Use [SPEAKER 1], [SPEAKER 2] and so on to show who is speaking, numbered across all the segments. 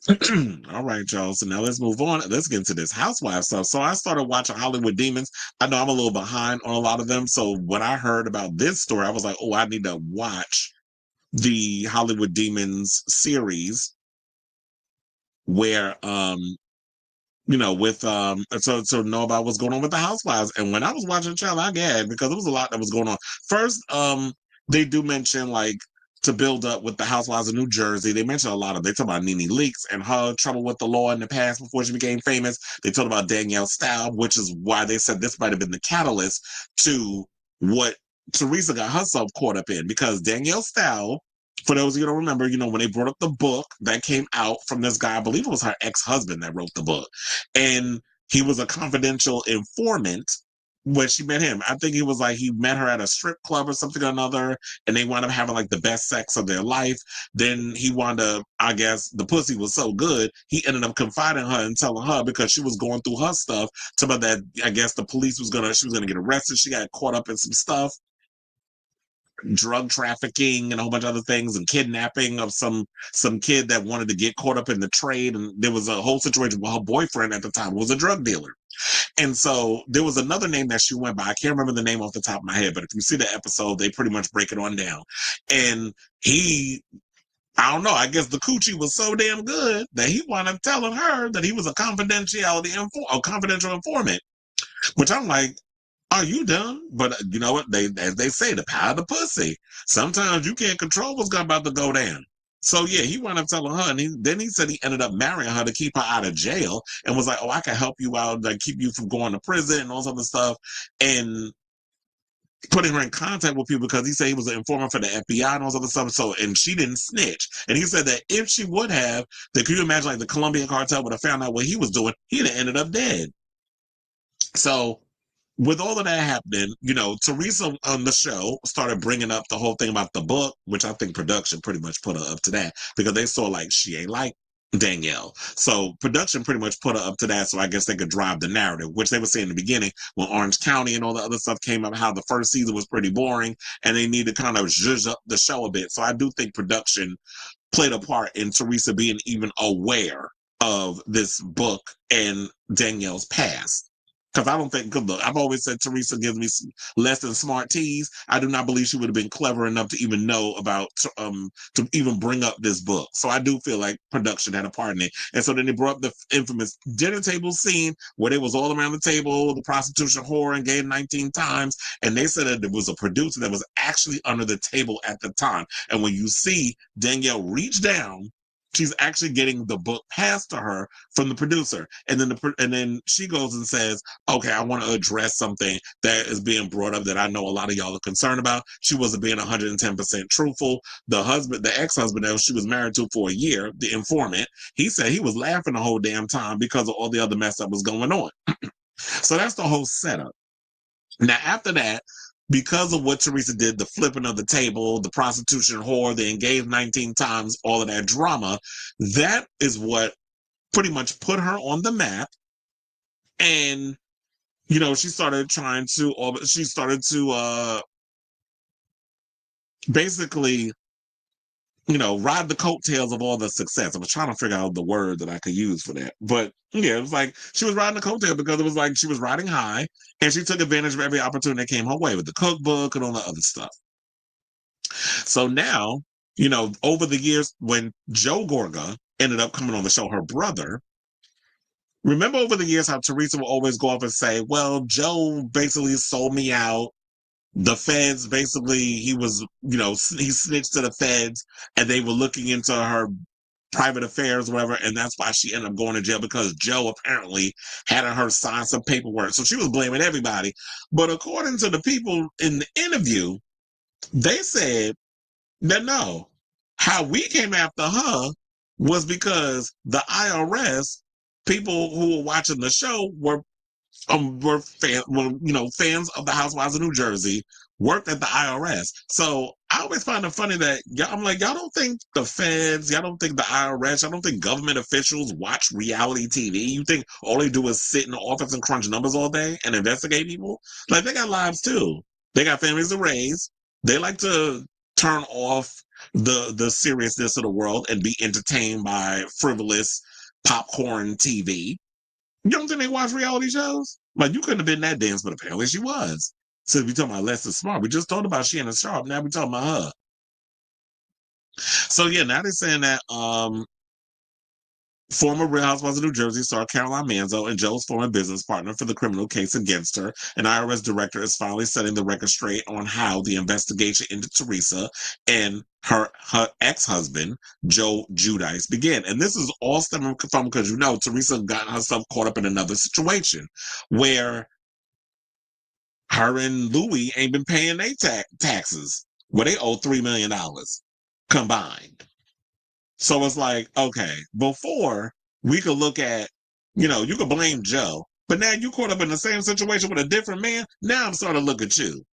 [SPEAKER 1] All right, y'all. So now let's move on. Let's get into this housewife stuff. So I started watching Hollywood Demons. I know I'm a little behind on a lot of them. So when I heard about this story, I was like, oh, I need to watch the Hollywood Demons series where with so know about what's going on with the housewives. And when I was watching the child, I gagged because there was a lot that was going on. First, they do mention like to build up with the housewives of New Jersey. They mention a lot of they talk about Nene Leakes and her trouble with the law in the past before she became famous. They talked about Danielle Staub, which is why they said this might have been the catalyst to what Teresa got herself caught up in, because Danielle Staub, for those of you who don't remember, when they brought up the book that came out from this guy, I believe it was her ex-husband that wrote the book. And he was a confidential informant when she met him. I think he was like, he met her at a strip club or something or another, and they wound up having like the best sex of their life. Then he wound up, I guess, the pussy was so good, he ended up confiding in her and telling her because she was going through her stuff, about that, I guess the police she was gonna get arrested. She got caught up in some stuff, drug trafficking and a whole bunch of other things, and kidnapping of some kid that wanted to get caught up in the trade. And there was a whole situation where her boyfriend at the time was a drug dealer. And so there was another name that she went by. I can't remember the name off the top of my head, but if you see the episode, they pretty much break it on down. And I don't know, I guess the coochie was so damn good that he wound up telling her that he was a confidential informant, which I'm like, are you dumb? But you know what? As they say, the power of the pussy. Sometimes you can't control what's about to go down. So yeah, he wound up telling her, and then he said he ended up marrying her to keep her out of jail, and was like, "Oh, I can help you out, like keep you from going to prison and all this other stuff," and putting her in contact with people because he said he was an informant for the FBI and all this other stuff. So, and she didn't snitch, and he said that if she would have, then could you imagine like the Colombian cartel would have found out what he was doing? He'd have ended up dead. So with all of that happening, Teresa on the show started bringing up the whole thing about the book, which I think production pretty much put her up to that because they saw like she ain't like Danielle. So production pretty much put her up to that. So I guess they could drive the narrative, which they were saying in the beginning when Orange County and all the other stuff came up, how the first season was pretty boring and they need to kind of zhuzh up the show a bit. So I do think production played a part in Teresa being even aware of this book and Danielle's past. Because I don't think, look, I've always said Teresa gives me less than smart teas. I do not believe she would have been clever enough to even know about, to even bring up this book. So I do feel like production had a part in it. And so then they brought up the infamous dinner table scene where they was all around the table, the prostitution whore engaged 19 times. And they said that there was a producer that was actually under the table at the time. And when you see Danielle reach down, she's actually getting the book passed to her from the producer, and then she goes and says, "Okay, I want to address something that is being brought up that I know a lot of y'all are concerned about." She wasn't being 110% truthful. The ex-husband that she was married to for a year, the informant, he said he was laughing the whole damn time because of all the other mess that was going on. So that's the whole setup. Now, after that, because of what Teresa did, the flipping of the table, the prostitution whore, the engaged 19 times, all of that drama, that is what pretty much put her on the map. And, she started to basically, ride the coattails of all the success. I was trying to figure out the word that I could use for that. But yeah, it was like she was riding the coattail because it was like she was riding high and she took advantage of every opportunity that came her way with the cookbook and all the other stuff. So now, over the years, when Joe Gorga ended up coming on the show, her brother, remember over the years how Teresa will always go up and say, well, Joe basically sold me out. The feds basically, he snitched to the feds and they were looking into her private affairs, whatever, and that's why she ended up going to jail because Joe apparently had her sign some paperwork. So she was blaming everybody. But according to the people in the interview, they said that no, how we came after her was because the IRS people who were watching the show were fans of the Housewives of New Jersey, worked at the IRS. So I always find it funny that I'm like, y'all don't think the feds, y'all don't think the IRS, y'all don't think government officials watch reality TV? You think all they do is sit in the office and crunch numbers all day and investigate people? Like, they got lives too. They got families to raise. They like to turn off the seriousness of the world and be entertained by frivolous popcorn TV. You don't think they watch reality shows? Like, you couldn't have been that dense, but apparently she was. So we talking about Lester Smart. We just talked about Shannon Sharp. Now we talking about her. So yeah, now they're saying that former Real Housewives of New Jersey star Caroline Manzo and Joe's former business partner for the criminal case against her, an IRS director is finally setting the record straight on how the investigation into Teresa and her ex-husband, Joe Giudice, began. And this is all stemming from, because Teresa got herself caught up in another situation where her and Louis ain't been paying their taxes, where they owe $3 million combined. So it's like, okay, before we could look at, you could blame Joe, but now you caught up in the same situation with a different man. Now I'm starting to look at you.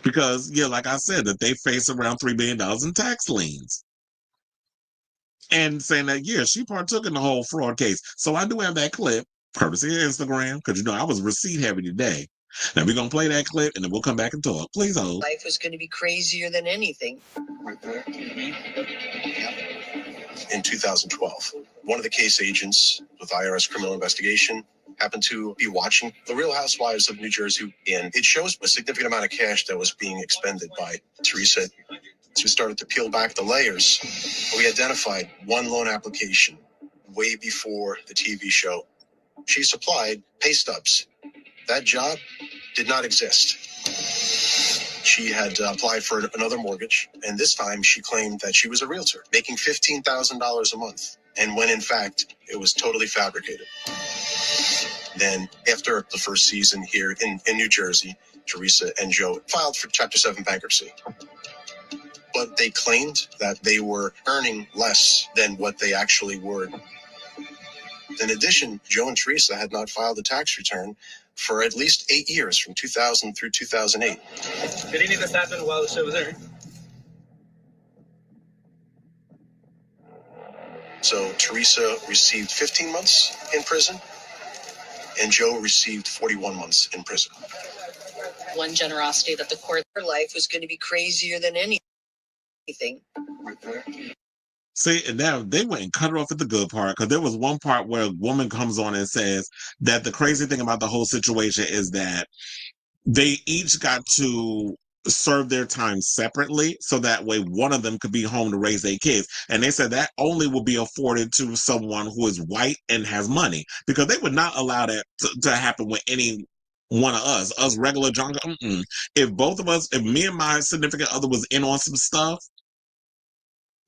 [SPEAKER 1] Because, yeah, like I said, that they face around $3 billion in tax liens. And saying that, yeah, she partook in the whole fraud case. So I do have that clip, courtesy of Instagram, because, I was receipt heavy today. Now we're going to play that clip, and then we'll come back and talk. Please hold.
[SPEAKER 2] Life was going to be crazier than anything.
[SPEAKER 3] In 2012, one of the case agents with IRS criminal investigation happened to be watching The Real Housewives of New Jersey, and it shows a significant amount of cash that was being expended by Teresa. As we started to peel back the layers, we identified one loan application way before the TV show. She supplied pay stubs. That job did not exist. She had applied for another mortgage, and this time she claimed that she was a realtor, making $15,000 a month, and when in fact it was totally fabricated. Then, after the first season here in New Jersey, Teresa and Joe filed for Chapter 7 bankruptcy. But they claimed that they were earning less than what they actually were. In addition, Joe and Teresa had not filed a tax return for at least 8 years, from 2000 through 2008.
[SPEAKER 4] Did any of this happen while the show was there?
[SPEAKER 3] So Teresa received 15 months in prison, and Joe received 41 months in prison.
[SPEAKER 2] One generosity that the court, her life was going to be crazier than anything.
[SPEAKER 1] See, and now they went and cut her off at the good part, because there was one part where a woman comes on and says that the crazy thing about the whole situation is that they each got to serve their time separately, so that way one of them could be home to raise their kids. And they said that only will be afforded to someone who is white and has money, because they would not allow that to happen with any one of us regular John. If both of us, if me and my significant other was in on some stuff,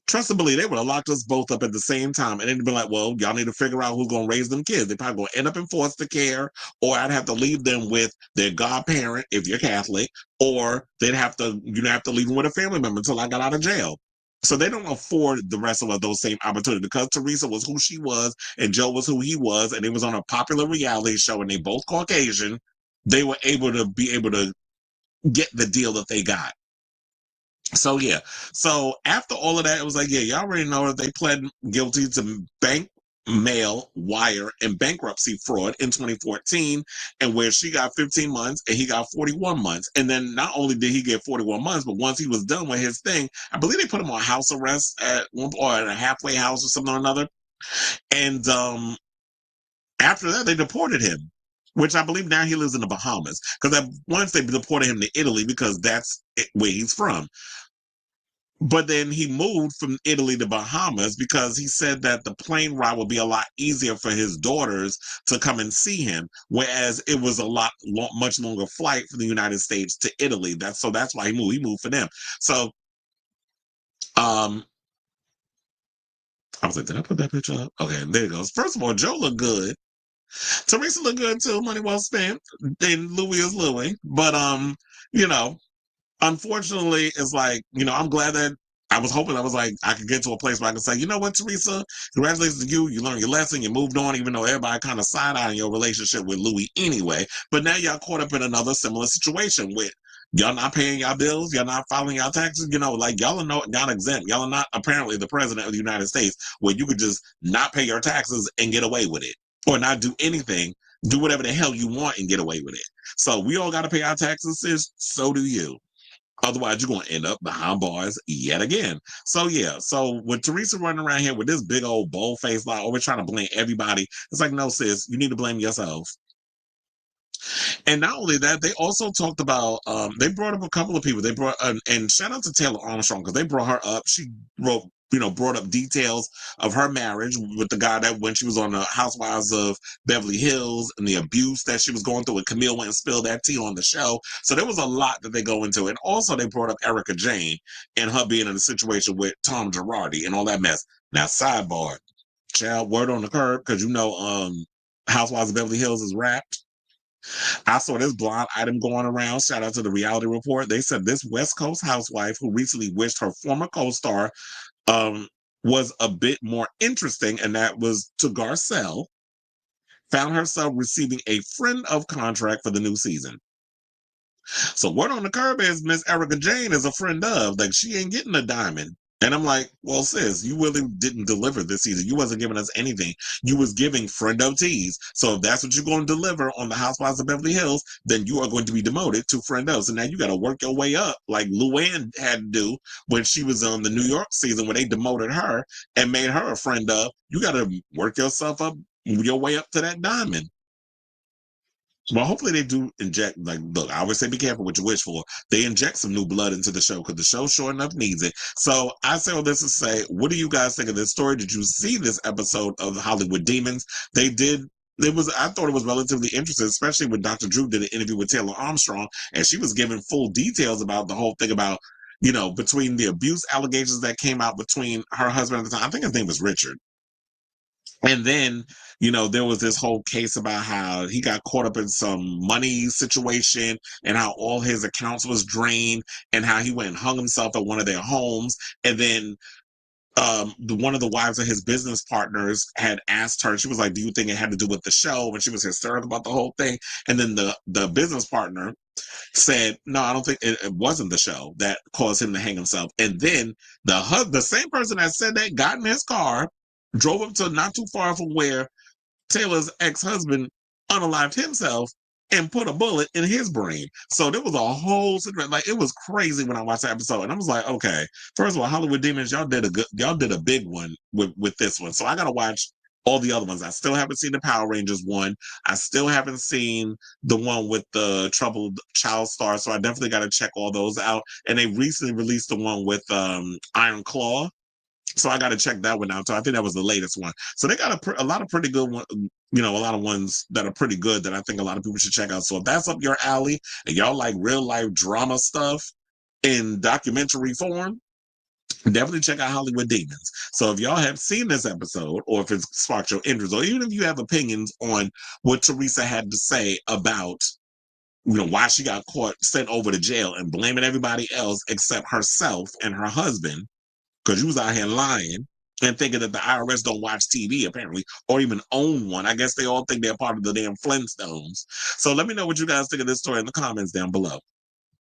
[SPEAKER 1] trust and believe, they would have locked us both up at the same time, and it'd be like, well, y'all need to figure out who's going to raise them kids. They're probably going to end up in foster care, or I'd have to leave them with their godparent if you're Catholic, or you'd have to leave them with a family member until I got out of jail. So they don't afford the rest of us those same opportunities, because Teresa was who she was and Joe was who he was, and it was on a popular reality show, and they both Caucasian. They were able to get the deal that they got. So yeah, so after all of that, it was like, yeah, y'all already know that they pled guilty to bank, mail, wire, and bankruptcy fraud in 2014, and where she got 15 months and he got 41 months. And then not only did he get 41 months, but once he was done with his thing, I believe they put him on house arrest at one or at a halfway house or something or another. And after that, they deported him, which I believe now he lives in the Bahamas, because once they deported him to Italy because that's where he's from. But then he moved from Italy to Bahamas because he said that the plane ride would be a lot easier for his daughters to come and see him, whereas it was a much longer flight from the United States to Italy. That's why he moved. He moved for them. So, I was like, did I put that picture up? Okay, there it goes. First of all, Joe looked good. Teresa looked good too. Money well spent. Then Louis is Louis, but unfortunately, it's like, I'm glad that I was hoping I could get to a place where I could say, you know what, Teresa, congratulations to you. You learned your lesson. You moved on, even though everybody kind of side-eyeing your relationship with Louis anyway. But now y'all caught up in another similar situation with y'all not paying y'all bills. Y'all not filing y'all taxes. Like y'all are not exempt. Y'all are not apparently the president of the United States, where you could just not pay your taxes and get away with it, or not do anything. Do whatever the hell you want and get away with it. So we all got to pay our taxes, sis. So do you. Otherwise, you're going to end up behind bars yet again. So, yeah. So, with Teresa running around here with this big old bold face, like, always trying to blame everybody, it's like, no, sis, you need to blame yourself. And not only that, they also talked about, they brought up a couple of people. They brought, and shout out to Taylor Armstrong, because they brought her up. She wrote, brought up details of her marriage with the guy that when she was on the Housewives of Beverly Hills and the abuse that she was going through, and Camille went and spilled that tea on the show. So there was a lot that they go into. And also they brought up Erica Jane and her being in a situation with Tom Girardi and all that mess. Now, sidebar, child, word on the curb, because Housewives of Beverly Hills is wrapped. I saw this blonde item going around. Shout out to the Reality Report. They said this West Coast housewife who recently wished her former co-star was a bit more interesting, and that was to Garcelle, found herself receiving a friend of contract for the new season. So word on the curb is Miss Erica Jane is a friend of, like, she ain't getting a diamond. And I'm like, well, sis, you really didn't deliver this season. You wasn't giving us anything. You was giving friend of teas. So if that's what you're going to deliver on the Housewives of Beverly Hills, then you are going to be demoted to friend of. So now you got to work your way up, like Luann had to do when she was on the New York season, where they demoted her and made her a friend of. You got to work yourself up, your way up to that diamond. Well, hopefully they do inject, like, look, I always say be careful what you wish for. They inject some new blood into the show, because the show sure enough needs it. So I say all this to say, what do you guys think of this story? Did you see this episode of Hollywood Demons? I thought it was relatively interesting, especially when Dr. Drew did an interview with Taylor Armstrong, and she was giving full details about the whole thing about, between the abuse allegations that came out between her husband at the time. I think his name was Richard. And then, there was this whole case about how he got caught up in some money situation and how all his accounts was drained, and how he went and hung himself at one of their homes. And then one of the wives of his business partners had asked her, she was like, do you think it had to do with the show? And she was hysterical about the whole thing. And then the business partner said, no, I don't think it wasn't the show that caused him to hang himself. And then the same person that said that got in his car, drove up to not too far from where Taylor's ex-husband unalived himself, and put a bullet in his brain. So there was a whole situation. Like, it was crazy when I watched the episode, and I was like, okay, first of all, Hollywood Demons, y'all did a big one with this one. So I gotta watch all the other ones. I still haven't seen the Power Rangers one. I still haven't seen the one with the troubled child star. So I definitely got to check all those out. And they recently released the one with Iron Claw. So I got to check that one out. So I think that was the latest one. So they got a lot of pretty good one, a lot of ones that are pretty good that I think a lot of people should check out. So if that's up your alley and y'all like real life drama stuff in documentary form, definitely check out Hollywood Demons. So if y'all have seen this episode, or if it's sparked your interest, or even if you have opinions on what Teresa had to say about, why she got caught, sent over to jail, and blaming everybody else except herself and her husband, because you was out here lying and thinking that the IRS don't watch TV, apparently, or even own one. I guess they all think they're part of the damn Flintstones. So let me know what you guys think of this story in the comments down below.